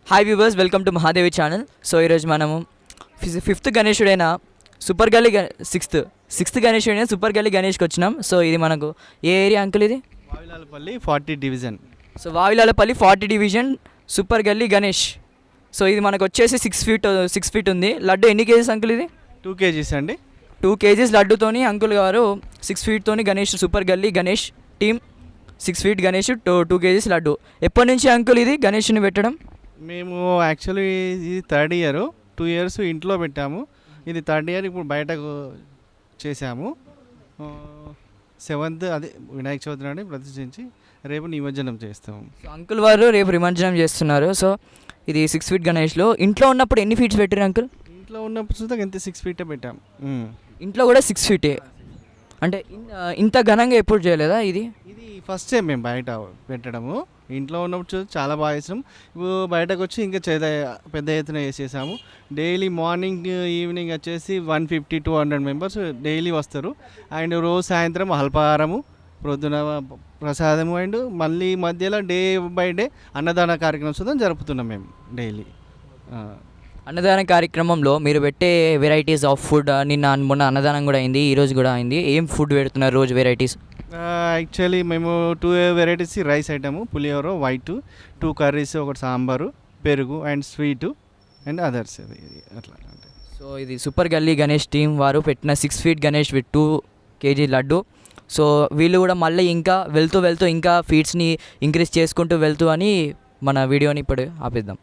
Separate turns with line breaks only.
Hi viewers, welcome to Mahadevi channel. So ఈరోజు మనము fifth గణేశుడైన super గల్లీ సిక్స్త్ గణేశుడైన సూపర్ గల్లీ గణేష్కి వచ్చినాం. సో ఇది మనకు ఏ ఏరియా అంకుల్? ఇది
Vavilalapalli 40 division.
So Vavilalapalli 40 division super గల్లీ గణేష్. సో ఇది మనకు వచ్చేసి 6 ఫీట్ ఉంది. లడ్డు ఎన్ని కేజీస్ అంకుల్? ఇది
2 kgs అండి.
2 kgs లడ్డుతోని అంకుల్ గారు 6 ఫీట్తోని గణేష్ సూపర్ గల్లీ Ganesh team 6 feet Ganesh 2 kgs laddu. ఎప్పటి నుంచి అంకుల్ ఇది గణేష్ని పెట్టడం?
మేము యాక్చువల్లీ ఇది 3rd ఇయర్, 2 years ఇంట్లో పెట్టాము. ఇది 3rd ఇయర్ ఇప్పుడు బయటకు చేసాము. 7th అదే వినాయక చవితి నాడు ప్రతిష్ఠించి రేపు నిమజ్జనం చేస్తాము.
సో అంకుల్ వారు రేపు నిమజ్జనం చేస్తున్నారు. సో ఇది 6 ఫీట్ గణేష్లో ఇంట్లో ఉన్నప్పుడు ఎన్ని ఫీట్స్ పెట్టారు అంకుల్?
ఇంట్లో ఉన్నప్పుడు చూద్దాం ఎంత 6 feet పెట్టాము.
ఇంట్లో కూడా 6 ఫీటే అంటే ఇంత ఘనంగా ఎప్పుడు చేయలేదా? ఇది
ఫస్ట్ టైం మేము బయట పెట్టడము. ఇంట్లో ఉన్నప్పుడు చూసి చాలా బాగా చేసినాం. ఇప్పుడు బయటకు వచ్చి ఇంకా పెద్ద ఎత్తున వేసేసాము. డైలీ మార్నింగ్ ఈవినింగ్ వచ్చేసి 150-200 మెంబర్స్ డైలీ వస్తారు. అండ్ రోజు సాయంత్రం అల్పాహారము, ప్రొద్దున ప్రసాదము, అండ్ మళ్ళీ మధ్యలో డే బై డే అన్నదాన కార్యక్రమం సుద్ధా జరుపుతున్నాం మేము డైలీ.
అన్నదాన కార్యక్రమంలో మీరు పెట్టే వెరైటీస్ ఆఫ్ ఫుడ్ మొన్న అన్నదానం కూడా అయింది, ఈరోజు కూడా అయింది. ఏం ఫుడ్ పెడుతున్నారు రోజు వెరైటీస్?
యాక్చువల్లీ మేము 2 వెరైటీస్ రైస్ ఐటము, పులిహోర వైట్, 2 కర్రీస్, ఒకటి సాంబారు, పెరుగు అండ్ స్వీటు అండ్ అదర్స్ అట్లా.
సో ఇది సూపర్ గల్లీ గణేష్ టీం వారు పెట్టిన 6 feet Ganesh with 2 kg laddu. So వీళ్ళు కూడా మళ్ళీ ఇంకా వెళ్తూ ఇంకా ఫీట్స్ని ఇంక్రీజ్ చేసుకుంటూ వెళ్తూ అని మన వీడియోని ఇప్పుడు ఆపేద్దాం.